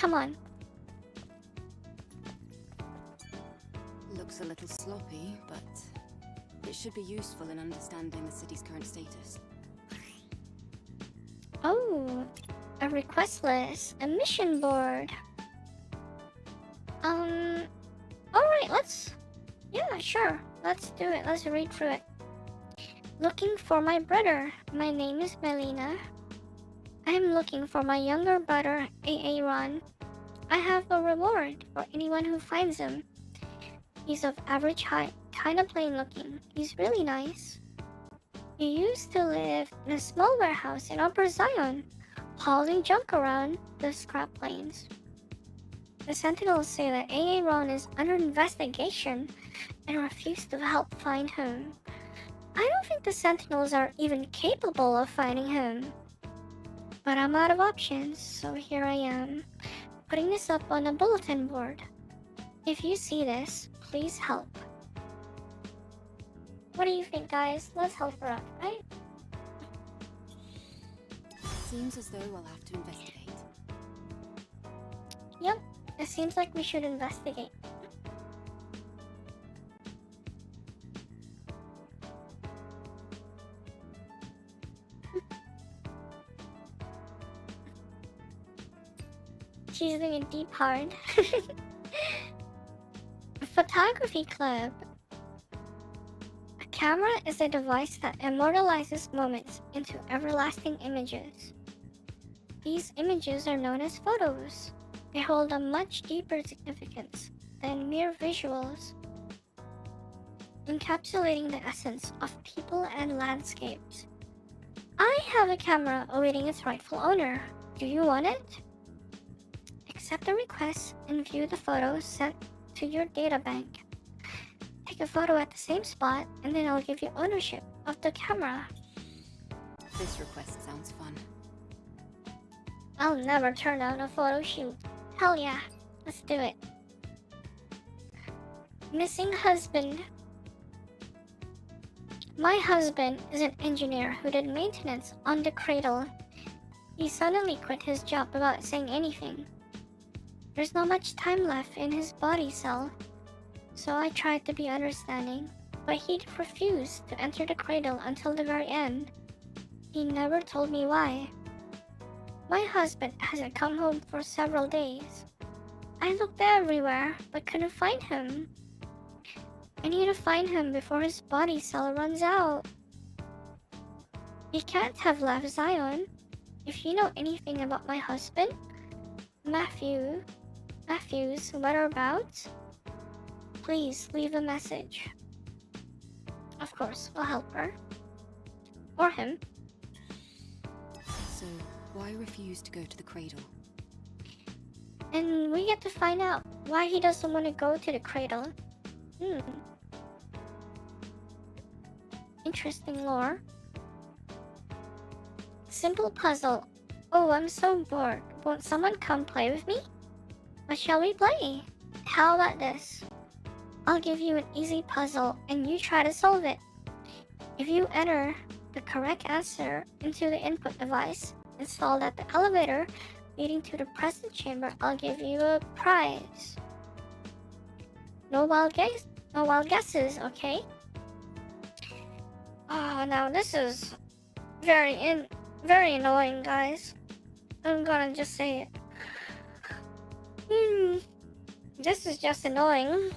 Come on. Looks a little sloppy, but it should be useful in understanding the city's current status. Oh, a request list, a mission board. Alright, yeah, sure. Let's do it. Let's read through it. Looking for my brother. My name is Melina. I am looking for my younger brother, Aaron. I have a reward for anyone who finds him. He's of average height, kinda plain looking. He's really nice. He used to live in a small warehouse in Upper Zion, hauling junk around the scrap plains. The Sentinels say that Aaron is under investigation and refuse to help find him. I don't think the Sentinels are even capable of finding him. But I'm out of options, so here I am, putting this up on a bulletin board. If you see this, please help. What do you think, guys? Let's help her out, right? Seems as though we'll have to investigate. Yep, it seems like we should investigate. She's doing a deep hard. Photography club. A camera is a device that immortalizes moments into everlasting images. These images are known as photos. They hold a much deeper significance than mere visuals, encapsulating the essence of people and landscapes. I have a camera awaiting its rightful owner. Do you want it? Accept the request and view the photos sent to your databank. Take a photo at the same spot and then I'll give you ownership of the camera. This request sounds fun. I'll never turn down a photo shoot. Hell yeah, let's do it. Missing husband. My husband is an engineer who did maintenance on the cradle. He suddenly quit his job without saying anything. There's not much time left in his body cell, so I tried to be understanding, but he refused to enter the cradle until the very end. He never told me why. My husband hasn't come home for several days. I looked everywhere, but couldn't find him. I need to find him before his body cell runs out. He can't have left Zion. If you know anything about my husband, Matthew's whereabouts, please leave a message. Of course, we'll help her. Or him. So, why refuse to go to the cradle? And we get to find out why he doesn't want to go to the cradle. Interesting lore. Simple puzzle. Oh, I'm so bored. Won't someone come play with me? What shall we play? How about this? I'll give you an easy puzzle and you try to solve it. If you enter the correct answer into the input device installed at the elevator leading to the present chamber, I'll give you a prize. No wild guesses, okay? Oh, now this is very annoying, guys. I'm gonna just say it. This is just annoying.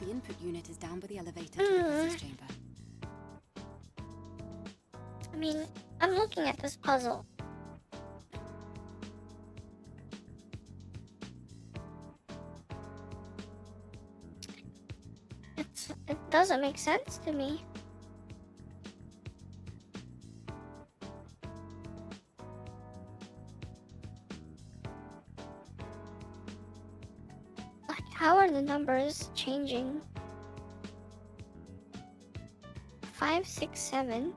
The input unit is down by the elevator to the presence chamber. I mean, I'm looking at this puzzle. It doesn't make sense to me. Like, how are the numbers changing? 5, 6, 7.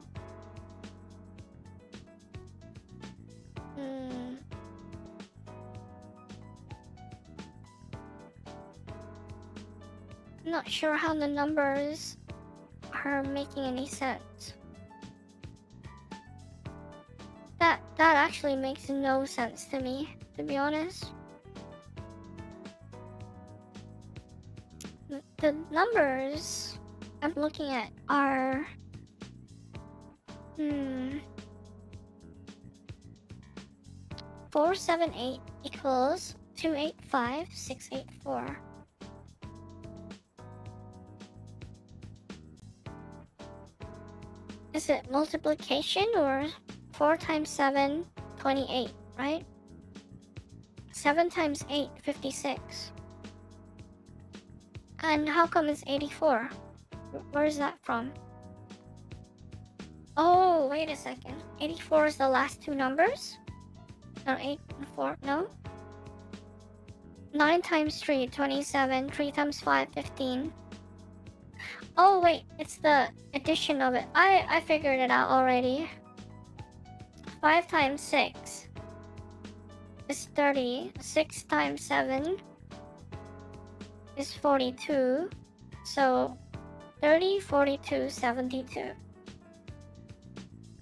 Not sure how the numbers are making any sense. That That actually makes no sense to me, to be honest. The numbers I'm looking at are... 478 equals 285684. Is it multiplication or 4 times 7, 28, right? 7 times 8, 56. And how come it's 84? Where is that from? Oh, wait a second. 84 is the last two numbers? No, 8 and 4, no? 9 times 3, 27. 3 times 5, 15. Oh, wait, it's the addition of it. I figured it out already. 5 times 6 is 30. 6 times 7 is 42. So 30, 42, 72.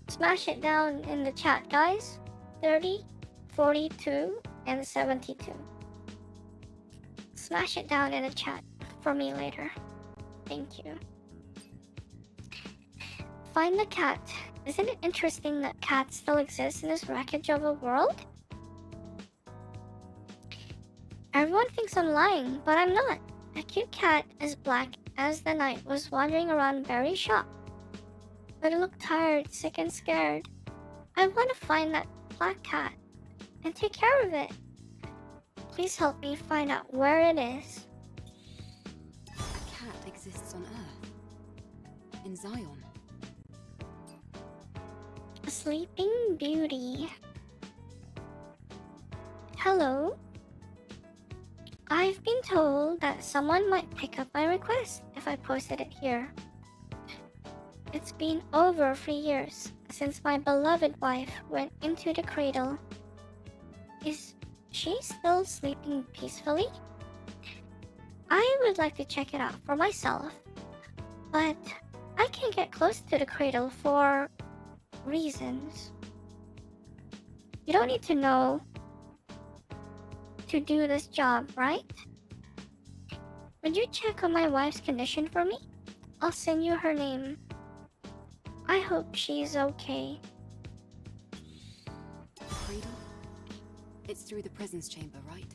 Smash it down in the chat, guys. 30, 42, and 72. Smash it down in the chat for me later. Thank you. Find the cat. Isn't it interesting that cats still exist in this wreckage of a world? Everyone thinks I'm lying, but I'm not. A cute cat as black as the night was wandering around Berry's shop. But it looked tired, sick, and scared. I want to find that black cat and take care of it. Please help me find out where it is. A cat exists on Earth. In Zion. A sleeping beauty. Hello? I've been told that someone might pick up my request if I posted it here. It's been over 3 years since my beloved wife went into the cradle. Is she still sleeping peacefully? I would like to check it out for myself, but I can't get close to the cradle for reasons. You don't need to know to do this job, right? Would you check on my wife's condition for me? I'll send you her name. I hope she's okay. Cradle? It's through the prison's chamber, right?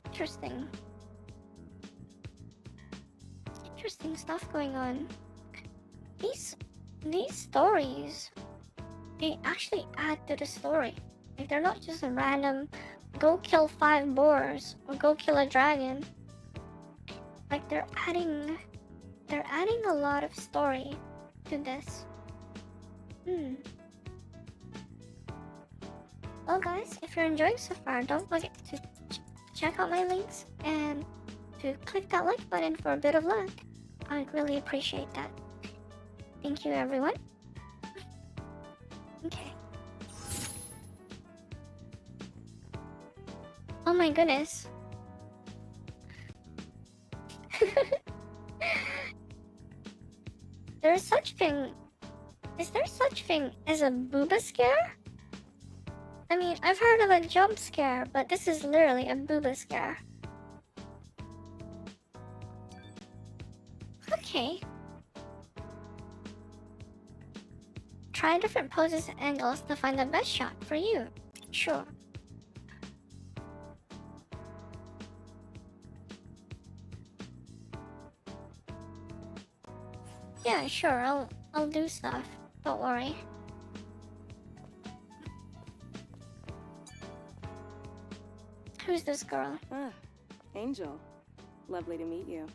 Interesting. Interesting stuff going on. These stories, they actually add to the story. Like, they're not just a random go kill 5 boars or go kill a dragon. Like, they're adding a lot of story to this. Well guys, if you're enjoying so far, don't forget to check out my links and to click that like button for a bit of luck. I'd really appreciate that. Thank you everyone. Okay. Oh my goodness. Is there such thing as a booba scare? I mean, I've heard of a jump scare, but this is literally a booba scare. Okay. Try different poses and angles to find the best shot for you. Sure. Yeah, sure, I'll do stuff. Don't worry. Who's this girl? Ah, Angel. Lovely to meet you.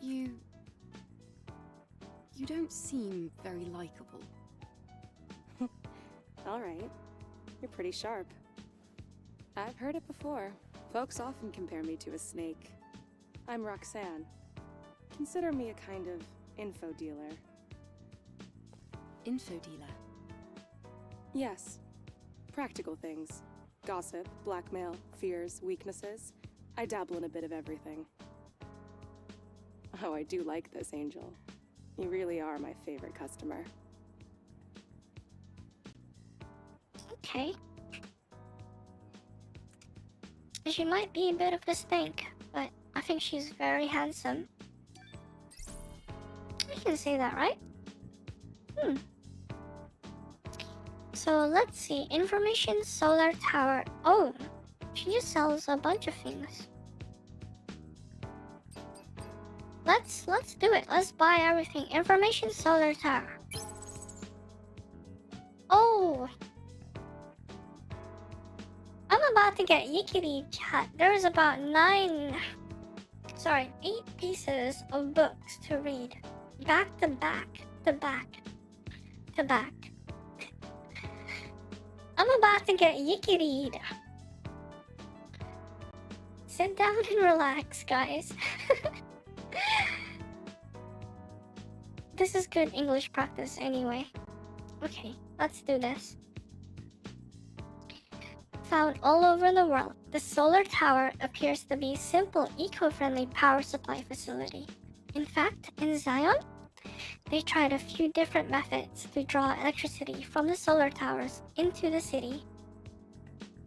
You don't seem very likable. Alright. You're pretty sharp. I've heard it before. Folks often compare me to a snake. I'm Roxanne. Consider me a kind of info dealer. Info dealer? Yes. Practical things. Gossip, blackmail, fears, weaknesses. I dabble in a bit of everything. Oh, I do like this, Angel. You really are my favorite customer. okay. She might be a bit of a snake, but I think she's very handsome. I can say that, right? So let's see. Information solar tower. Oh, she just sells a bunch of things. Let's do it. Let's buy everything. Information solar tower. Oh, I'm about to get yickety chat. There's about 8 pieces of books to read. Back to back, to back, to back. I'm about to get yickety. Sit down and relax, guys. This is good English practice anyway. Okay, let's do this. Found all over the world, the solar tower appears to be a simple, eco-friendly power supply facility. In fact, in Zion, they tried a few different methods to draw electricity from the solar towers into the city.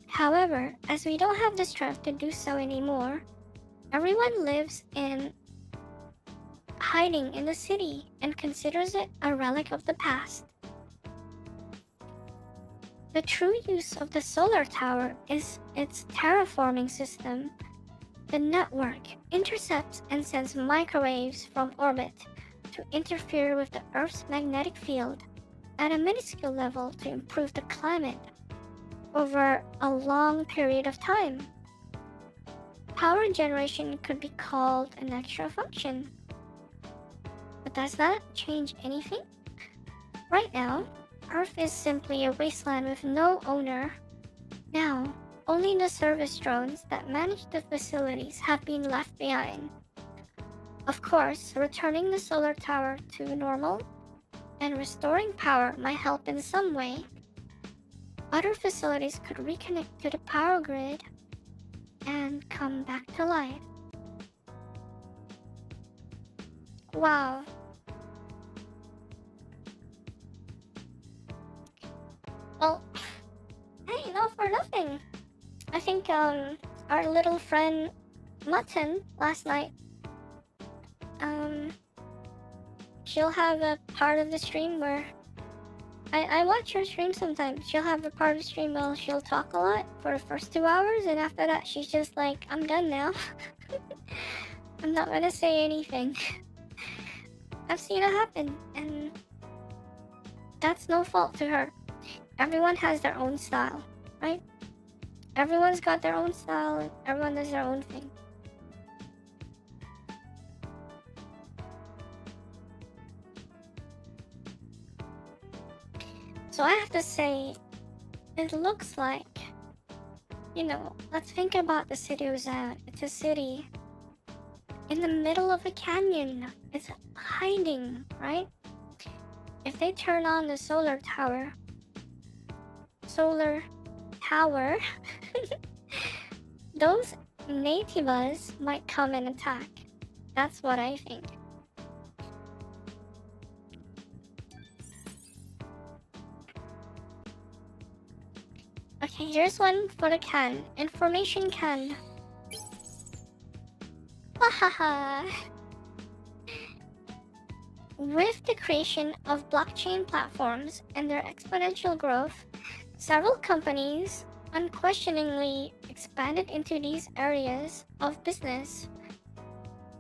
However, as we don't have the strength to do so anymore, everyone lives in hiding in the city and considers it a relic of the past. The true use of the solar tower is its terraforming system. The network intercepts and sends microwaves from orbit to interfere with the Earth's magnetic field at a minuscule level to improve the climate over a long period of time. Power generation could be called an extra function. But does that change anything? Right now, Earth is simply a wasteland with no owner. Now, only the service drones that manage the facilities have been left behind. Of course, returning the solar tower to normal and restoring power might help in some way. Other facilities could reconnect to the power grid and come back to life. Wow. Well, hey, not for nothing. I think our little friend Mutton last night, she'll have a part of the stream where I watch her stream sometimes. She'll have a part of the stream where she'll talk a lot for the first 2 hours, and after that she's just like, I'm done now. I'm not gonna say anything. I've seen it happen, and that's no fault to her. Everyone has their own style, right? Everyone's got their own style, and everyone does their own thing. So I have to say, it looks like, let's think about the city of Zion. It's a city in the middle of a canyon. It's hiding, right? If they turn on the solar tower, those natives might come and attack. That's what I think. Okay, here's one for the can. Information can. Hahaha. With the creation of blockchain platforms and their exponential growth, several companies unquestioningly expanded into these areas of business.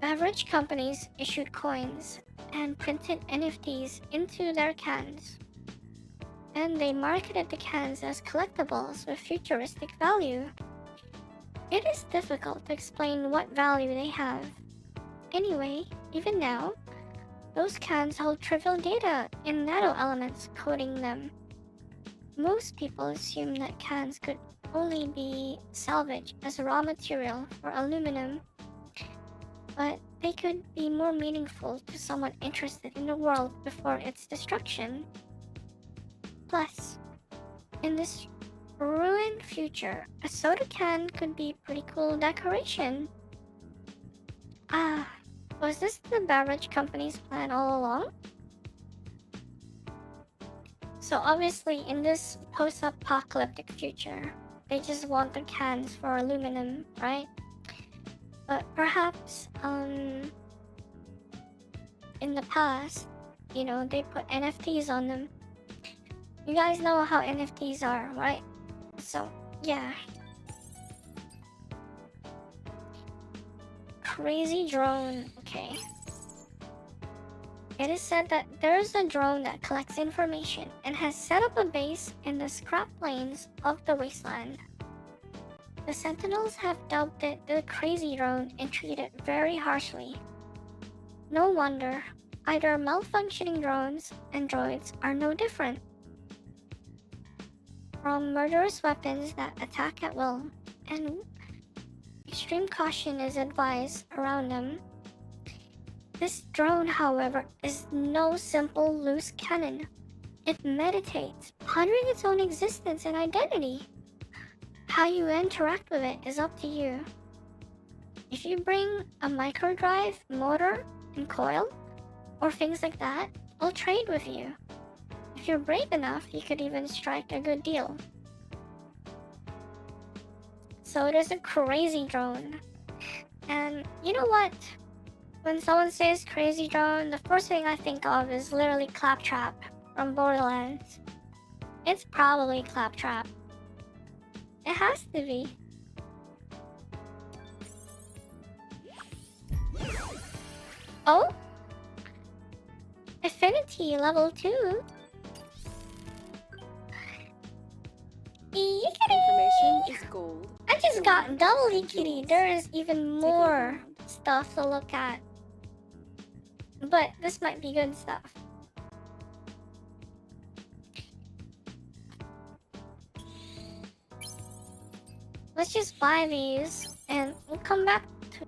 Beverage companies issued coins and printed NFTs into their cans, and they marketed the cans as collectibles with futuristic value. It is difficult to explain what value they have. Anyway, even now, those cans hold trivial data in nano elements coding them. Most people assume that cans could only be salvaged as raw material for aluminum, but they could be more meaningful to someone interested in the world before its destruction. Plus, in this ruined future, a soda can could be pretty cool decoration. Was this the beverage company's plan all along? So obviously in this post-apocalyptic future, they just want the cans for aluminum, right? But perhaps in the past, you know, they put NFTs on them. You guys know how NFTs are, right? So yeah. Crazy drone. Okay. It is said that there is a drone that collects information and has set up a base in the scrap plains of the wasteland. The Sentinels have dubbed it the Crazy Drone and treat it very harshly. No wonder, either malfunctioning drones and droids are no different from murderous weapons that attack at will, and extreme caution is advised around them. This drone, however, is no simple loose cannon. It meditates, pondering its own existence and identity. How you interact with it is up to you. If you bring a microdrive, motor, and coil, or things like that, I'll trade with you. If you're brave enough, you could even strike a good deal. So it is a crazy drone. And you know what? When someone says crazy drone, the first thing I think of is literally Claptrap from Borderlands. It's probably Claptrap. It has to be. Oh? Affinity level 2? Information is gold. I just got double Ikiri. There is even more stuff to look at. But this might be good stuff. Let's just buy these and we'll come back to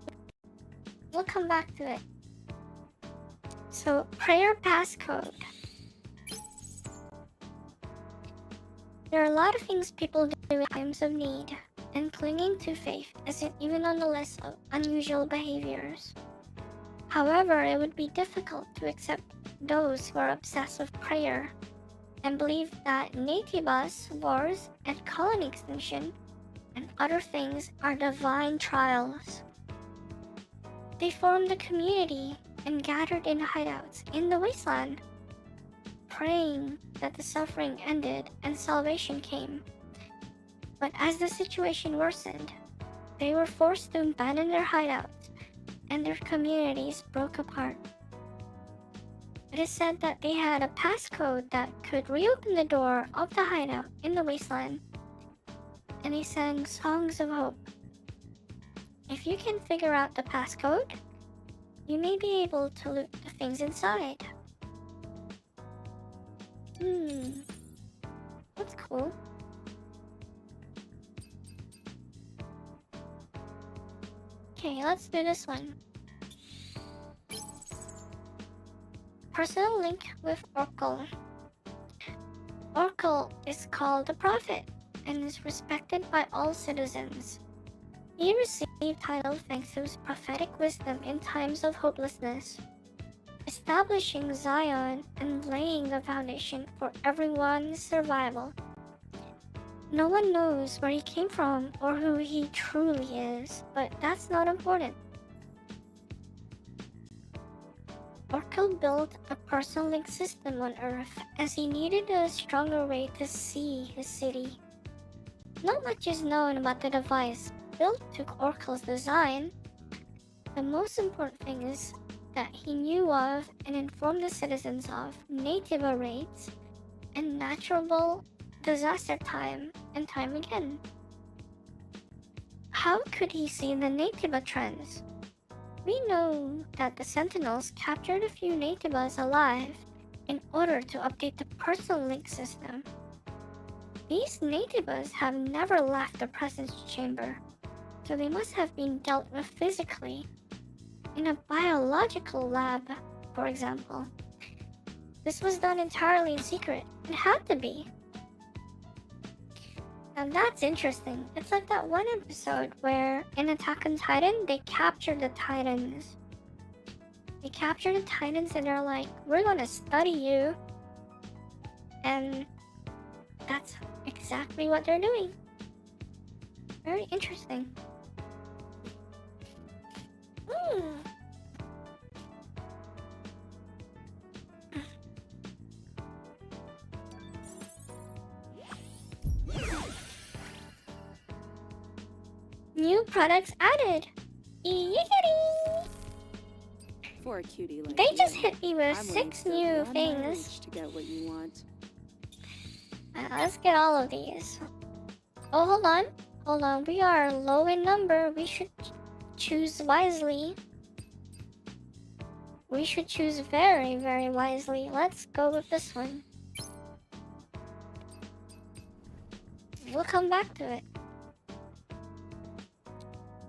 it. So, prayer passcode. There are a lot of things people do in times of need, and clinging to faith isn't even on the list of unusual behaviors. However, it would be difficult to accept those who are obsessed with prayer and believe that natibus, wars, and colony extinction, and other things are divine trials. They formed a community and gathered in hideouts in the wasteland, praying that the suffering ended and salvation came. But as the situation worsened, they were forced to abandon their hideouts and their communities broke apart. It is said that they had a passcode that could reopen the door of the hideout in the wasteland, and they sang songs of hope. If you can figure out the passcode, you may be able to loot the things inside. That's cool. Okay, let's do this one. Personal link with Oracle. Oracle is called the Prophet and is respected by all citizens. He received title thanks to his prophetic wisdom in times of hopelessness, establishing Zion and laying the foundation for everyone's survival. No one knows where he came from or who he truly is, but that's not important. Oracle built a personal link system on Earth as he needed a stronger way to see his city. Not much is known about the device built to Oracle's design. The most important thing is that he knew of and informed the citizens of natibus rates and natural disaster time and time again. How could he see the natibus trends? We know that the Sentinels captured a few natibus alive in order to update the personal link system. These natibus have never left the presence chamber, so they must have been dealt with physically. In a biological lab, for example. This was done entirely in secret. It had to be. Now that's interesting. It's like that one episode where in Attack on Titan, they captured the Titans. They captured the Titans and they're like, we're gonna study you. and that's exactly what they're doing. Very interesting. New products added. Yiggity! For a cutie like They you, just hit me with I'm willing 6 to go new beyond my things. reach to get what you want. Let's get all of these. Oh, hold on. Hold on. We are low in number. We should choose wisely. We should choose very, very wisely. Let's go with this one. We'll come back to it.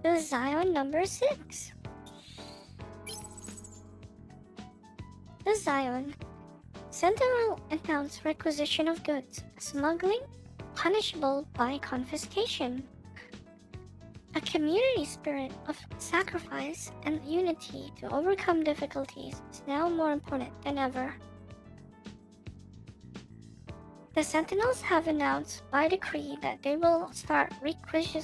The Zion number 6. The Zion. Sentinel announced requisition of goods. Smuggling punishable by confiscation. A community spirit of sacrifice and unity to overcome difficulties is now more important than ever. The Sentinels have announced by decree that they will start requisitioning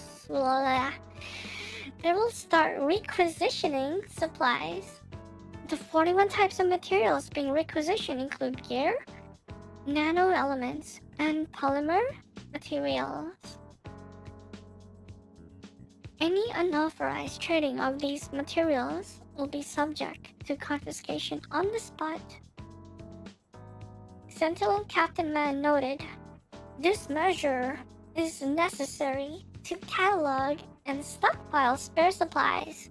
supplies. The 41 types of materials being requisitioned include gear, nano elements, and polymer materials. Any unauthorized trading of these materials will be subject to confiscation on the spot. Sentinel Captain Man noted, this measure is necessary to catalog and stockpile spare supplies.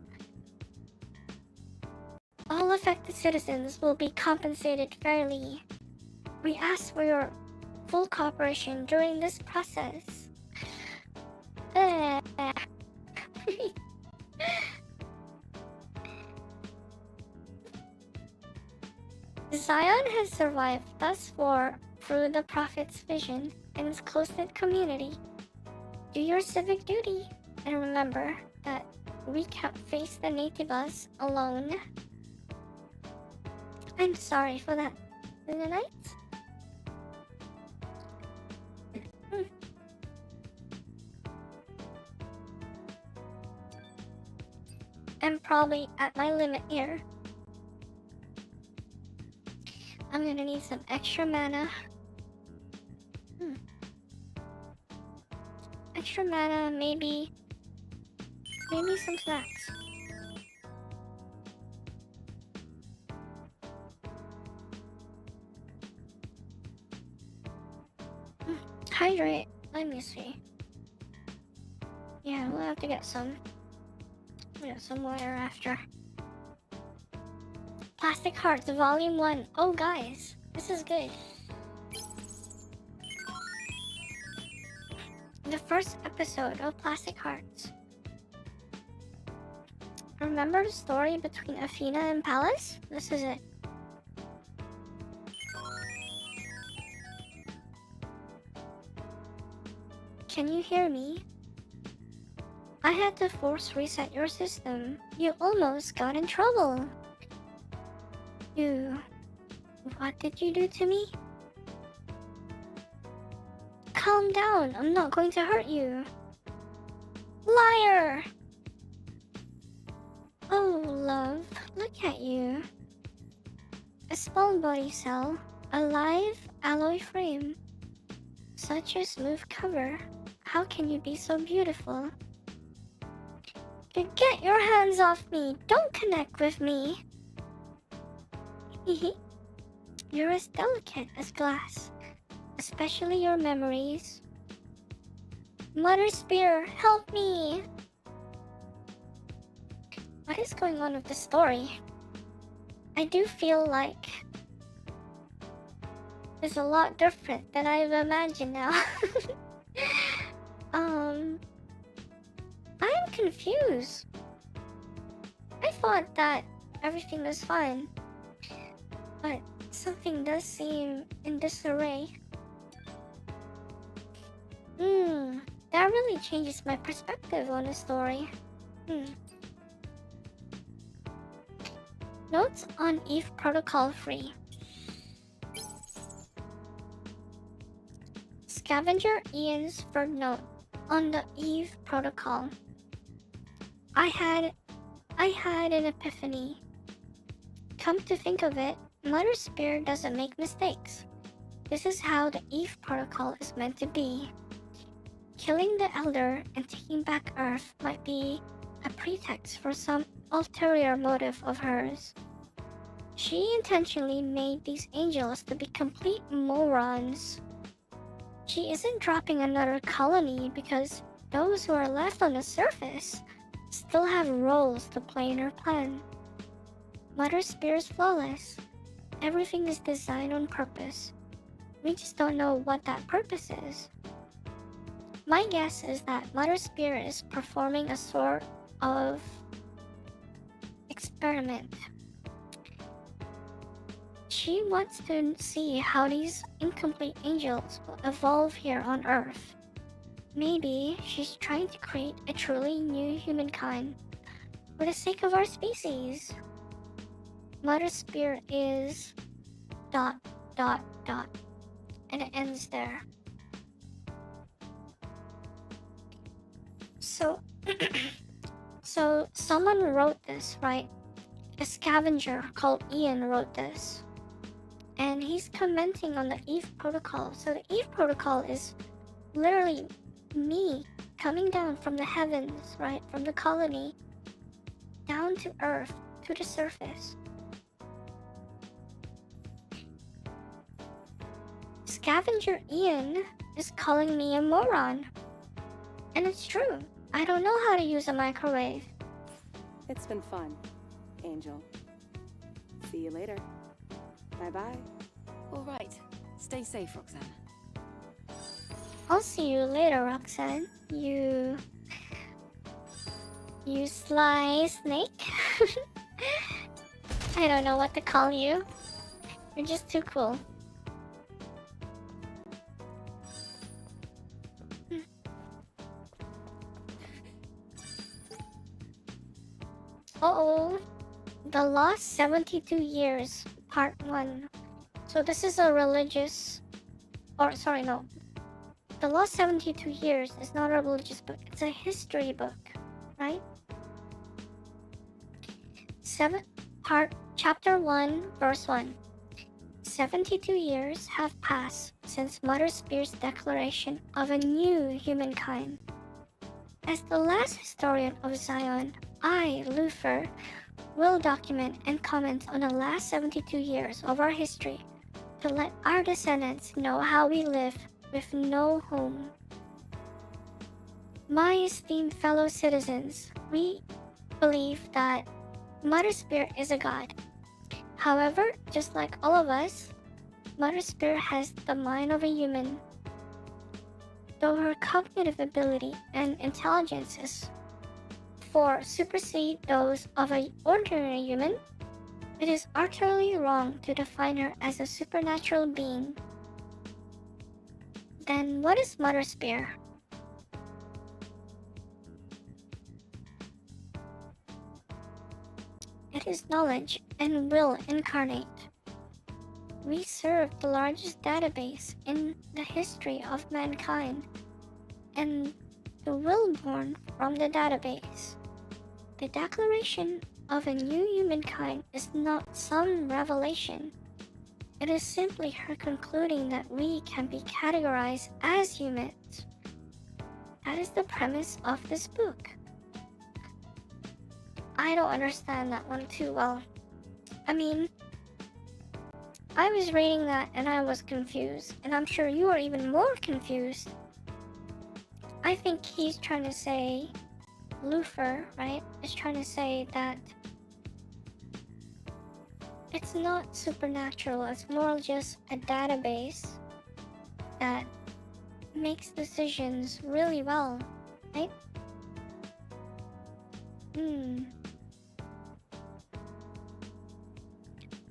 All affected citizens will be compensated fairly. We ask for your full cooperation during this process. Zion has survived thus far through the Prophet's vision and his close-knit community. Do your civic duty, and remember that we can't face the natives alone. I'm sorry for that. In the night? I'm probably at my limit here. I'm gonna need some extra mana. Extra mana, maybe some snacks. Hydrate. Let me see. Yeah, we'll have to get some. We'll get some water after. Plastic Hearts, Volume 1. Oh, guys, this is good. The first episode of Plastic Hearts. Remember the story between Athena and Pallas? This is it. Can you hear me? I had to force reset your system. You almost got in trouble. What did you do to me? Calm down, I'm not going to hurt you. Liar! Oh, love, look at you. A spawn body cell, a live alloy frame. Such a smooth cover. How can you be so beautiful? Get your hands off me! Don't connect with me! You're as delicate as glass, especially your memories. Mother Spear, help me! What is going on with the story? I do feel like it's a lot different than I've imagined now. I'm confused. I thought that everything was fine, but something does seem in disarray. That really changes my perspective on the story. Notes on EVE Protocol free. Scavenger Ian's third note on the Eve protocol. I had an epiphany. Come to think of it, Mother Spirit doesn't make mistakes. This is how the Eve protocol is meant to be. Killing the Elder and taking back Earth might be a pretext for some ulterior motive of hers. She intentionally made these angels to be complete morons. She isn't dropping another colony because those who are left on the surface still have roles to play in her plan. Mother Spirit's flawless. Everything is designed on purpose. We just don't know what that purpose is. My guess is that Mother Spirit is performing a sort of experiment. She wants to see how these incomplete angels will evolve here on Earth. Maybe she's trying to create a truly new humankind for the sake of our species. Mother Spirit is ... and it ends there. So so someone wrote this, right? A scavenger called Ian wrote this, and he's commenting on the Eve protocol. So the Eve protocol is literally me coming down from the heavens, right, from the colony down to Earth, to the surface. Scavenger Ian is calling me a moron. And it's true. I don't know how to use a microwave. It's been fun, Angel. See you later. Bye-bye. All right. Stay safe, Roxanne. I'll see you later, Roxanne. You sly snake. I don't know what to call you. You're just too cool. Uh-oh. The Lost 72 Years, Part 1. So this is a religious... Or, sorry, no. The Lost 72 Years is not a religious book. It's a history book, right? Chapter 1, Verse 1. 72 years have passed since Mother Spirit's declaration of a new humankind. As the last historian of Zion, I, Lufer, will document and comment on the last 72 years of our history to let our descendants know how we live with no home. My esteemed fellow citizens, we believe that Mother Spirit is a god. However, just like all of us, Mother Spirit has the mind of a human. Though her cognitive ability and intelligence is supersede those of an ordinary human, it is utterly wrong to define her as a supernatural being. Then what is Mother Spirit? It is knowledge and will incarnate. We serve the largest database in the history of mankind, and the will born from the database. The declaration of a new humankind is not some revelation. It is simply her concluding that we can be categorized as humans. That is the premise of this book. I don't understand that one too well. I mean, I was reading that and I was confused, and I'm sure you are even more confused. I think he's trying to say, Lufer, right, is trying to say that it's not supernatural, it's more just a database that makes decisions really well, right?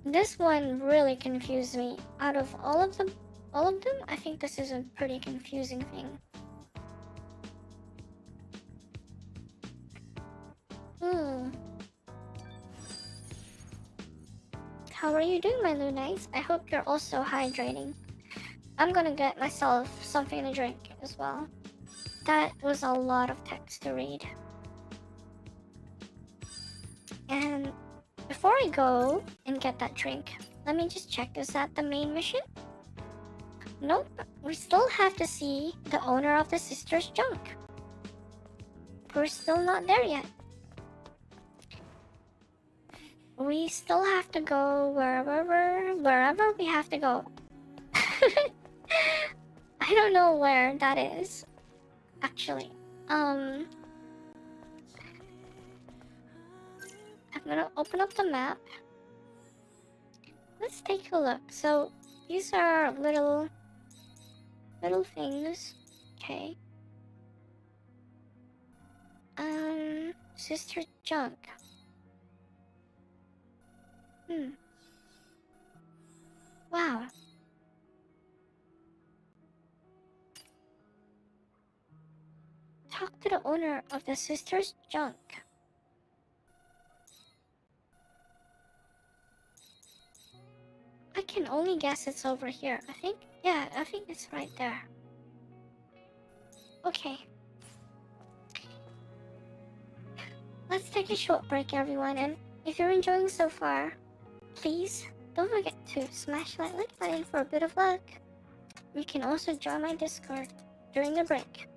This one really confused me. Out of all of them, I think this is a pretty confusing thing. How are you doing, my Lunites? I hope you're also hydrating. I'm gonna get myself something to drink as well. That was a lot of text to read. And before I go and get that drink, let me just check, is that the main mission? Nope, we still have to see the owner of the sister's junk. We're still not there yet. We still have to go wherever we have to go. I don't know where that is, actually. I'm gonna open up the map. Let's take a look. So these are little things. Okay. Sister junk. Wow. Talk to the owner of the sister's junk. I can only guess it's over here. I think it's right there. Okay. Let's take a short break, everyone, and if you're enjoying so far, please don't forget to smash that like button for a bit of luck. You can also join my Discord during the break.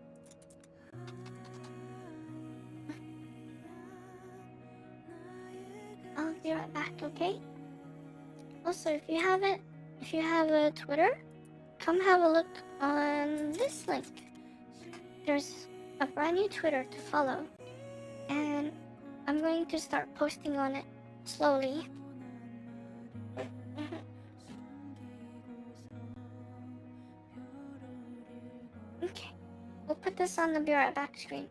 I'll be right back, okay? Also, if you have a Twitter, come have a look on this link. There's a brand new Twitter to follow, and I'm going to start posting on it slowly. Okay, we'll put this on the be right back screen.